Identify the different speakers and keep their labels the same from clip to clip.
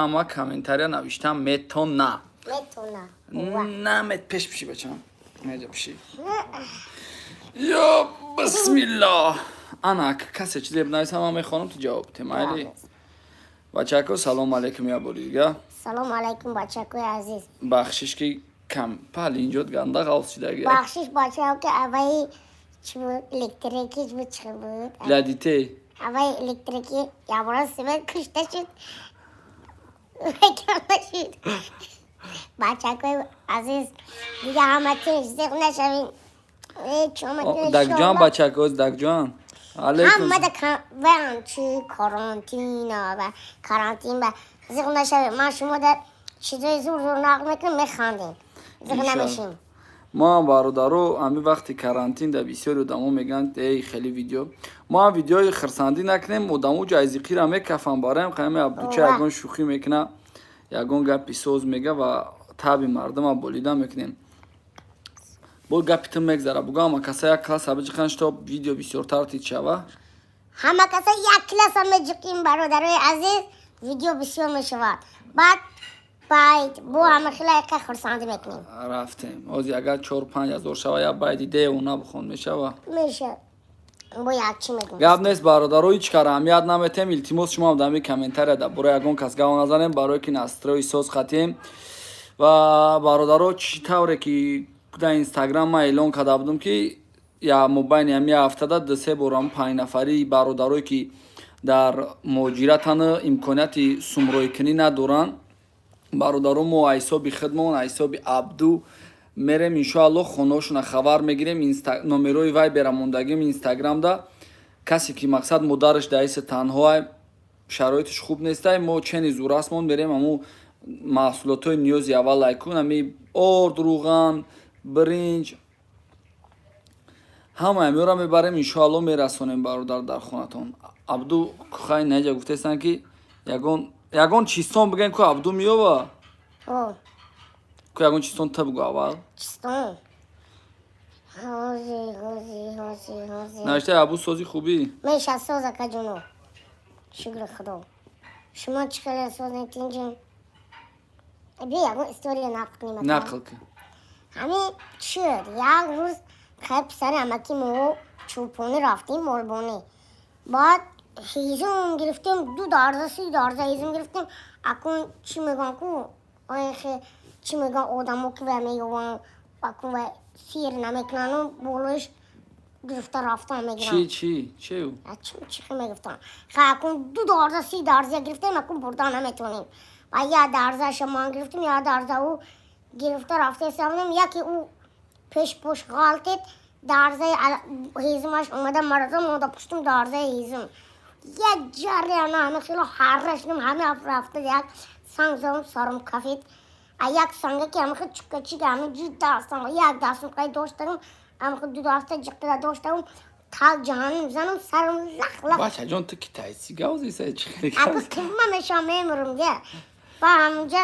Speaker 1: اما کامنتاریا نوشتم متونا
Speaker 2: میتونه
Speaker 1: نه مت پیش بشی بچم نجا بشی یا بسم الله انا کسی چیزی بنویسم همه خانم تو جواب تمایلی بچه کو سلام علیکم یا بولیگا
Speaker 2: سلام علیکم بچه کوی عزیز
Speaker 1: بخشش که کم پل اینجا گنده غلط شده گه
Speaker 2: بخشش بچه ها که اولی چی بود الکتریکی چی بود چی بود
Speaker 1: لدیته
Speaker 2: اولی الکتریکی یا برای سیمت کشته شد کرده شد بچه کوی عزیز دیگه همه تیش زیغ نشوین
Speaker 1: دک جان بچه کوز دک جان علیکم
Speaker 2: همه ده برن چی کارانتینا و کارانتین و زیغ نشوین من شما در چیزای زور زور نقل میکنم میخندیم زیغ نمیشیم
Speaker 1: ما برادرو همین وقتی کارانتین در بسیاری آدم‌ها میگن ای خیلی ویدیو ما ویدیوی خرسندی نکنیم آدم‌ها جایزی را میکفن باریم خیلی عبدوچه یگان شوخی میکنه یگان گپی سوز میگه و تابی مردم بولیده میکنیم بو گپیتم میگذره بگو اما کسا یک کلاس ابجی خنش تا ویدیو بسیارتر تید شوه
Speaker 2: همه کسا یک کلاس هم میجکیم برادرای عزیز ویدیو بسیار میشود بعد باید بو همه خیلی یک خرسندی میکنیم
Speaker 1: رفتیم از اگر 4-5 هزار شوه یا باید ایده اونا بخون میشوه
Speaker 2: میشه بو یک چی میگم
Speaker 1: گپ نیست برادرو هیچ کار اهمیت نمیتیم التماس شما هم دمی کامنتر ده برای یگان کس گاو نزنیم برای که نستروی سوز خطیم و برادرو چی طوره که در اینستاگرام ما اعلان کرده بودم که یا مبین همی هفته ده 3 بارم 5 نفری برادروی که در مهاجرتن امکانیت سمروی کنی ندارن برادرو ما حساب خدمون حساب عبدو میریم انشاءالله خونه‌شون خبر میگیریم نمروی وای براموندگیم اینستاگرام ده کسی که مقصد مدارش دایس تنها شرایطش خوب نیسته ما چنی زور رسمون بریم امو محصولات های نیوز اول لایکون امی ارد روغن برنج همه امی را میبریم انشاءالله میرسونیم برادر در خونتون عبدو خیلی نجا گفته سن که یگان چیستان بگن که عبدو میوه
Speaker 2: او
Speaker 1: که یگان چیستان تا بگو اول
Speaker 2: چستان هازی
Speaker 1: نوشته ابو سازی خوبی
Speaker 2: میشه سوزه که جونو شکر خدا شما چی خیلی سوز نیتین جون بیا یکون استوری نقل کنیم
Speaker 1: نقل که
Speaker 2: همین شد یک روز خیلی پسر امکی مو چوپونی رفتیم مولبونی بعد هیزم گرفتیم 2 درزه 3 درزه هیزم گرفتیم اکون چی میگن کو آیخه چی میگن آدمو که به میگن اکون و سیر نمیکنن و بولوش گرفته رفتن میگن
Speaker 1: چی
Speaker 2: چی میگفتن خیلی اکون 2 درزه 3 درزه گرفتیم اکون بردن نمیتونیم و یه درزه شما گرفتیم یه درزه او گرفته رفته سامنم یکی او پیش پوش غالتید درزه هیزمش اومده مردم اومده پشتم درزه هیزم یک جریانه همه خیلی حرشنم همه رفته یک سنگ زدم سرم کفید یک سنگه که همه خیلی چکه چکه همه جید دستم یک دستم خیلی داشتم همه خیلی 2 دسته جقه داشتم تا جهانم زنم سرم لخ
Speaker 1: باشه جان تو که تایسی گوزی سه چی خیلی
Speaker 2: اگه کلمه میشم میمرم دیگه و همونجا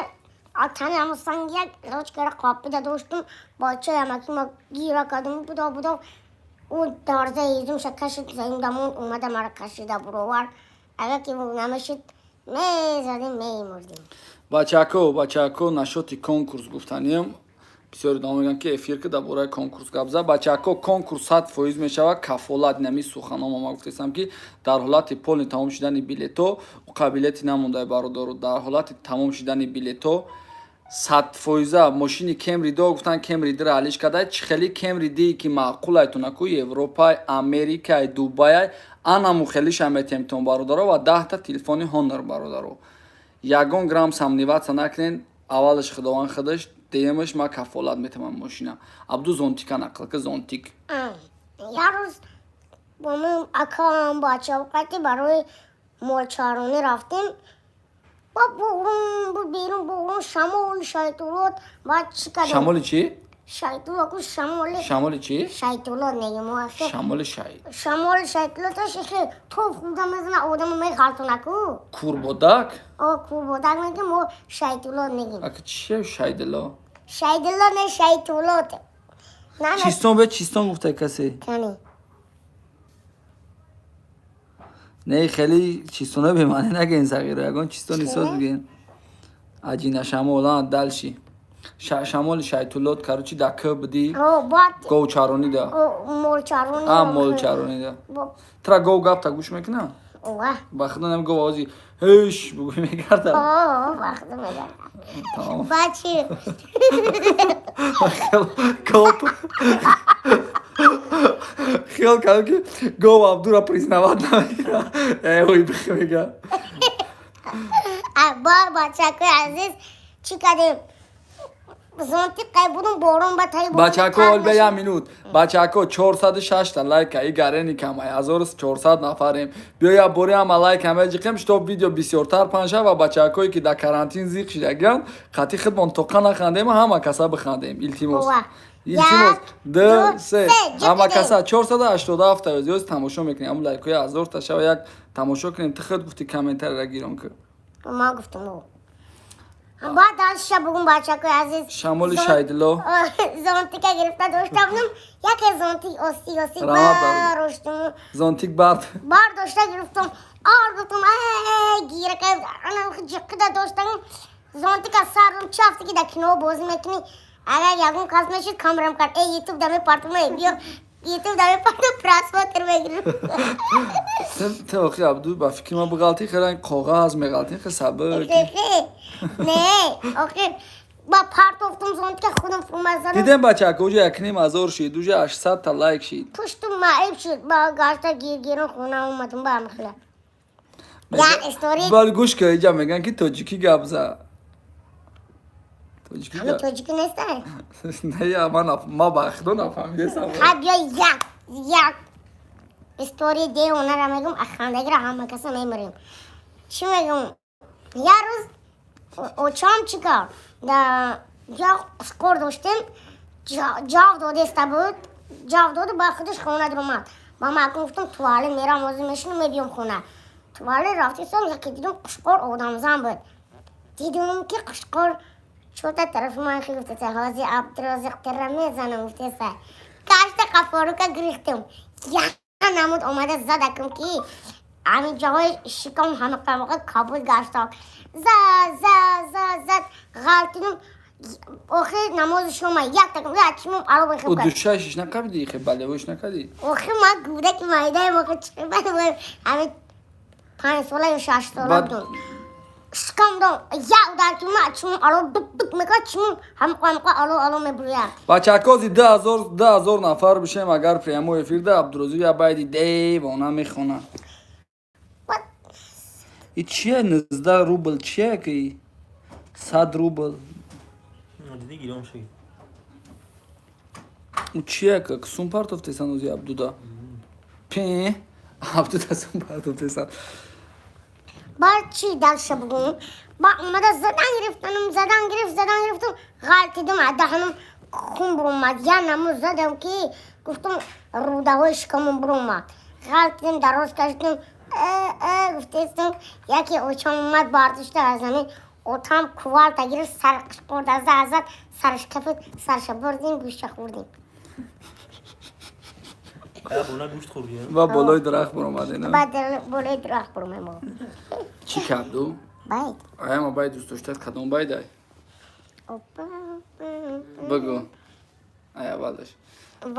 Speaker 2: آتانی همون سنگ یک روش که قاپیده داشتم باچه همکی ما گیره کدوم بودا اون درزه ایزم شکشید زیم دمون اومده مرا کشیده بروور اگه که نمیشید میزدیم میمردیم
Speaker 1: بچه‌کو نشاطی کنکورس گفتنیم بسیاری دام میگن که افیر که در برای کنکورس گبزه بچه‌کو کنکورس 100% میشود کفالت نمی سخنام ما گفتم که در حالت پول تمام شدن بلیتو و قابلیت نمونده برادر در حالت تمام شدن بلیتو 100% ماشین کمری دو گفتن کمری در حالش کده چه خیلی کمری دی که معقول ایتونه کو اروپا امریکا دبی انا مخلیش هم تمتون برادر و 10 تا تلفن هونر برادر یگان گرم سمنیوات نکنین اولش خداوند خودش دیمش ما کفالت میتونم ماشینم عبدو زونتیکا نقل که زونتیک
Speaker 2: یه روز با من اکام بچه وقتی برای مالچارانی رفتیم با بیرون شمال شیطولات بعد چی کردیم
Speaker 1: شمال چی؟
Speaker 2: شیطولات
Speaker 1: شمال چی؟
Speaker 2: شیطولات نگیم
Speaker 1: شمال
Speaker 2: شیطولاتش که توف خودم میزنه آدم میخالتونه کو
Speaker 1: کوربودک؟
Speaker 2: کوربودک میگیم و شیطولات نگیم
Speaker 1: اگه چیه شیدلا؟
Speaker 2: شیطولات نه شیطولات
Speaker 1: چیستان به چیستان گفته کسی؟
Speaker 2: کنی
Speaker 1: نه خیلی چیستانه بمانه نگه این صغیره اگه چیستانی ساز بگین Аҷина шамолан далши. Шамоли шайтулот каручи дака бди.
Speaker 2: او باد
Speaker 1: Гов чаронида.
Speaker 2: او مول چارونی
Speaker 1: Мол чаронида. Тра гов гапта гӯш мекунам?
Speaker 2: اوه
Speaker 1: ба худо нам гов овози ҳеш бугӯй мекардам.
Speaker 2: اوه وقت میدم
Speaker 1: Тамом.
Speaker 2: بچه
Speaker 1: خیال کردم که گاو عبدو признават намекунад. ой мега.
Speaker 2: بچه که عزیز چی کردیم زونتی قای بودم بارون بطایی بودم
Speaker 1: бачаҳко ҳол бе 1 минут. бачаҳко 406 та лайка и гарени камай 1400 нафарем. биёя бори ҳама лайка меҷиқем што видео бисёртар панша ва бачаҳкое ки дар карантин зиқ шидагиянд қатъи хидмон тоқа нахандем ҳама каса бихандем. илтимос
Speaker 2: Ова.
Speaker 1: илтимос
Speaker 2: Як,
Speaker 1: ду
Speaker 2: ду,
Speaker 1: се
Speaker 2: се,
Speaker 1: ҳама
Speaker 2: ҷиқидем.
Speaker 1: каса 487 та ёз тамошо мекунем. ам лайкои 1000 та шава як тамошо кунем. ти худ гуфти комментария гирон ку.
Speaker 2: ما گفتم او بعد از شب بگم بچه که عزیز
Speaker 1: شمال شایدلو
Speaker 2: زانتی که گرفته داشته بودم یک زانتی آسی
Speaker 1: رها
Speaker 2: برداشتم
Speaker 1: زونتیک برد
Speaker 2: داشته گرفتم گفتم گیره که انا جقیده داشتم زانتی که سرم چفتی که در کنو بازی میکنی اگر یکون کس میشید کامرم کرد یوتیوب دمه پارتمه بیا یوتیوب دمه پارتم پراسپاتر بگیرم
Speaker 1: ти охи абду ба фикри ма биғалтӣ хелан коғаз меғалтӣ хе сабук
Speaker 2: نه آخه با پرتافتم زانتی که خودم فرمه زدم
Speaker 1: дидем бачака уҷа 1000 шид уҷа 800 та лайк шид
Speaker 2: پشتم معیب شد با گاشتا گیرون خونه اومدم با مخله یا استوری
Speaker 1: бали гӯш ка иҷа меган ки тоҷикӣ гап зад тоҷикӣ
Speaker 2: همه
Speaker 1: гап
Speaker 2: توجیکی نیسته
Speaker 1: не ма ба худо нафаҳмидесам
Speaker 2: خب یا یک استوری دی اونه را میگم اخاندگی را همه کسی میمریم چی میگم یه روز اوچام چیکار جا سکور داشتیم جاو داده بود جاو داده با خودش خونه در اومد با ما گفتم تواله میرم وزی میشنم میبیم خونه تواله رفتی سم یکی دیدم قشقار آدم زن بود دیدم که قشقار چوتا طرف من خیلی گفته هازی عبدالرازق تر میزنم گفته سر کاشت قفارو که گریختم یا نمود اومده زدکم که همین جاهای شکم همه قمقه کابود گشتاک زد غلطینم آخه نماز شما یک تکم چیمم الو بخیم
Speaker 1: او
Speaker 2: کرد
Speaker 1: душашиш накабидӣ хе балевош накадӣ
Speaker 2: آخه ما گوده که مایده موقع چه باید همین 5 ساله یا 6 ساله
Speaker 1: بعد-
Speaker 2: بودم شکم دام یک در که ما چیمم الو دک میکرد چیمم هم قمقه الو میبرویم
Speaker 1: бачакози 10000 нафар бишем агар прямой эфирда абдурозӣ я байди девона мехонад и чие 19 рубл чие ки 100 рубл
Speaker 3: دیدی گیرم شد
Speaker 1: у чие ка сум партофтесан ози абдуда пе абдуда сум партофтесан
Speaker 2: بعد چی دلش بگم با اومده زدن گرفتم غلطیدم دهنم خون برومد یا نمو زدم که گفتم روده های شکمم برومد غلطیدم دراز کشیدم گفتم یکی اوچم اومد برداشته از زمین اوتام کوال تا گرفت سرش خورد از ازد سرش کفت سرش بردیم گوشه خوردیم
Speaker 3: بونا گوشت خوردی
Speaker 1: ва болои дарахт баромаде на
Speaker 2: بعد بلای درخت برومه ما
Speaker 1: чӣ карду
Speaker 2: باید
Speaker 1: аяма бай дӯст доштад кадом байдай бигӯ ая балдаш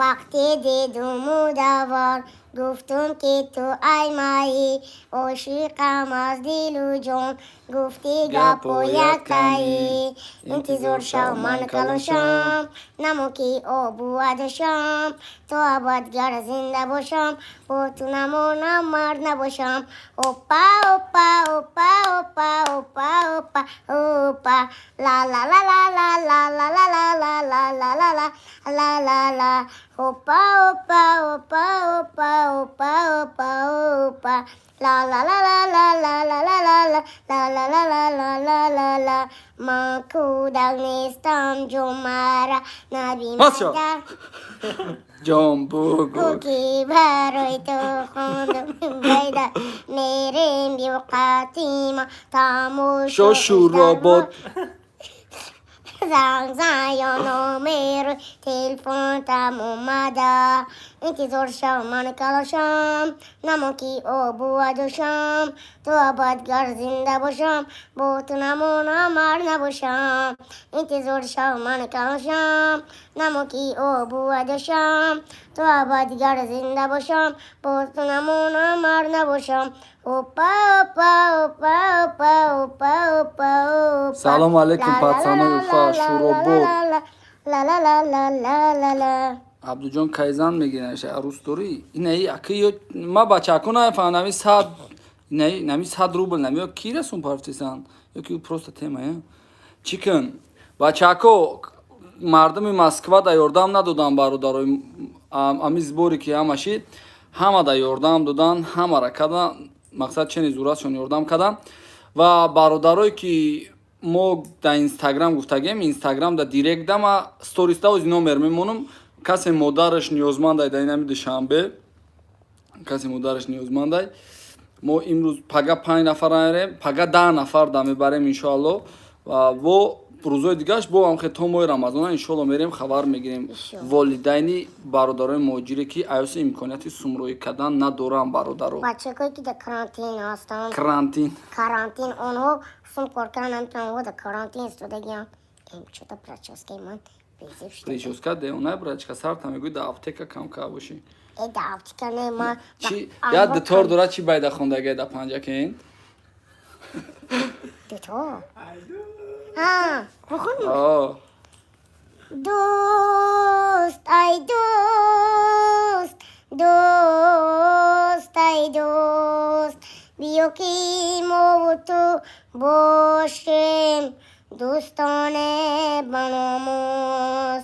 Speaker 2: وقتی دیدم او دوار گفتم که تو ای مایی عاشقم از دل و جان گفتی گپ و یک تایی انتظار شو من کلاشم نمو که آبادشم تو ابدگر زنده باشم با تو نمانم مرد نباشم اوپا اوپا اوپا اوپا اوپا اوپا اوپا لا لا لا لا لا لا لا لا لا لا لا لا لا لا لا اوپا اوپا اوپا اوپا اوپا اوپا اوپا لا لا لا لا لا لا لا لا لا لا لا لا لا لا لا لا من کودک نیستم جو مرا نبی
Speaker 1: بسیار.
Speaker 2: مگر
Speaker 1: ҷон бугӯ
Speaker 2: کوکی برای تو خوندم بیدا میریم بیو قطیما تماشا
Speaker 1: شوراباد
Speaker 2: زنگ یا نامه رو تلفن تم اومده انتظار شو من کلاشم نمکی آبو دوشم تو آبادگر زنده باشم با تو نمونم مر نباشم انتظار شو من کلاشم نمکی آبو دوشم تو آبادگر زنده باشم با تو نمونم مر نباشم اوپا اوپا اوپا اوپا اوپا اوپا اوپا
Speaker 1: سلام علیکم پاتسانای اوفا شوراباد
Speaker 2: لا لا لا لا لا لا لا
Speaker 1: عبدوجان کایزان میگیرن عروس دوری این ای اکی ما بچه‌کو نفهمم 100 نمی 100 روبل نمی کی رسون پارتیسان یکی просто тема چیکن بچه‌کو مردم مسکو دا یاردام ندادن برادرای امی збори ки ҳамаши ҳама да ёрдам додан ҳамара кадан мақсад чени зуратшон ёрдам кадан ва бародарое ки мо да инстаграм гуфтагем инстаграм да директ дама сториста ози номер мемонам касе модараш ниёзмандай да инами душанбе касе модараш ниёзмандай мо имрӯз пага 5 нафар аерем пага 10 нафар да мебарем иншоалло ва во рӯзои дигааш бо ҳам хето моҳи рамазона иншоалло мерем хабар мегирем волидайни бародарои муҳоҷире ки аёси имконияти сумроӣ кардан надоранд бародаро
Speaker 2: бачакое ки да карантин ҳастанд
Speaker 1: карантин
Speaker 2: онҳо сум кор кардан намитавонанд во да карантин истодагианд чота прическаи ман безиб шуда
Speaker 1: прическа деонай брачка сарта мегӯй да аптека камка бошӣ
Speaker 2: да аптика не ман
Speaker 1: чи я дутор дора чи байда хондагия да панҷакин
Speaker 2: дутор бухун دوست ای دوست دوست ای دوست بیا که ما و تو باشیم دوستان بناموس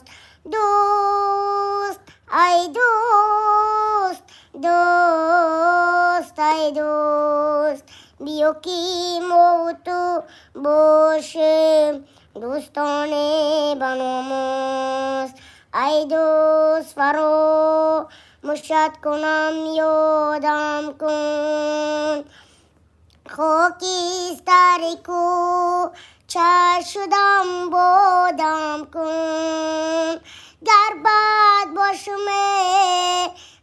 Speaker 2: دوست ای دوست دوست ای دوست بیا که ما و تو باشیم دوستان بناموس ای دوست فراموشت کنم یادم کن خاکستر کوچه شدم بادم کن گر بد باشم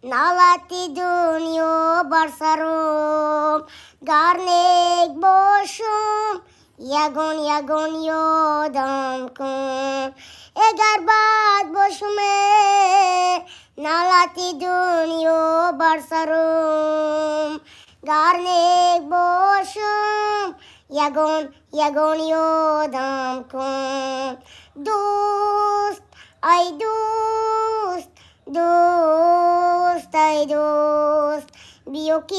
Speaker 2: نالت دنیا بر سرم گر نیک باشم یگان یگان یادم کن اگر بد باشم نالت دنیا بر سرم گر نیک باشم یگان یگان یادم کن دوست ای دوست دوست ای دوست بیا که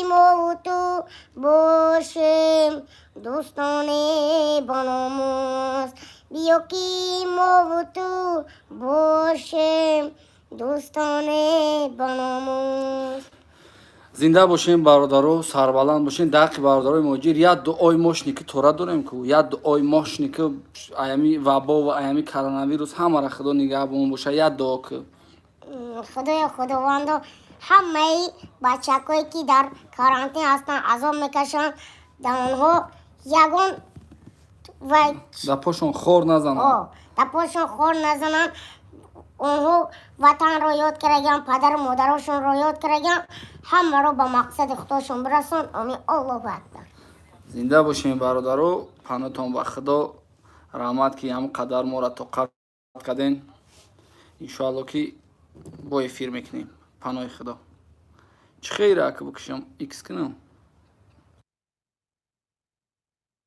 Speaker 2: ما و تو باشیم دوستان بناموس بیا که ما و تو باشیم دوستان بناموس
Speaker 1: зинда бошем бародаро сарбаланд бошем дақи бародарои муҳоҷир я дуои мошники тора дорем ку я дуои мошники аями вабо ва аями коронавирус ҳамара худо нигаҳбон боша я дуо ку
Speaker 2: خدایا خداوندو همه بچه‌هایی که در کارانتین هستن عذاب میکشن در اونها یگان و
Speaker 1: да пошон хор назананд
Speaker 2: در پاشون خور نزنن اونها وطن رو یاد کرگن پدر و مادرشون رو یاد کرگن همه رو به مقصد خودشون برسون آمین الله اکبر
Speaker 1: зинда бошем бародаро панотон ба худо раҳмат ки ҳам қадар моро тоқат карден иншоалло ки бо эфир мекунем паноҳи худо чӣ хейра ака бикушам икс кунам